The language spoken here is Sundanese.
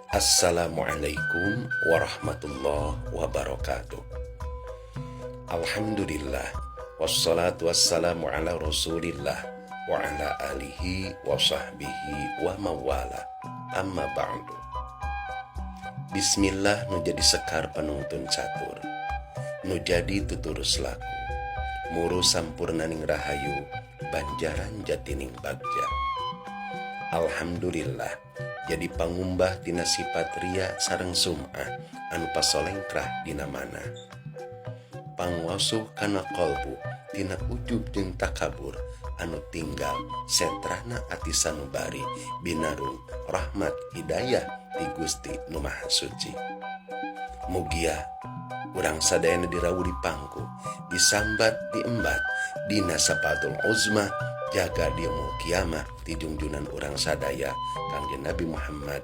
Assalamualaikum warahmatullahi wabarakatuh. Alhamdulillah, wassalatu wassalamu ala rasulillah wa ala alihi wa sahbihi wa mawala. Amma ba'du. Bismillah nu jadi sekar penuntun catur, nu jadi tuturus laku, muru sampurnaning rahayu, banjaran jatining bagja. Alhamdulillah, jadi pangumbah tina sifat ria sareng sum'ah anu pasolengkrah dina mana. Pangwasuh kana kolbu tina ujub jeung takabur anu tinggal sentrana ati sanubari binarung rahmat hidayah ti Gusti Nu Maha Suci. Mugia urang sadayana dirawu di pangku, disambat diembat dina sapatul uzma, jaga di yaumul kiamah ti junjunan urang sadaya Kangjeng Nabi Muhammad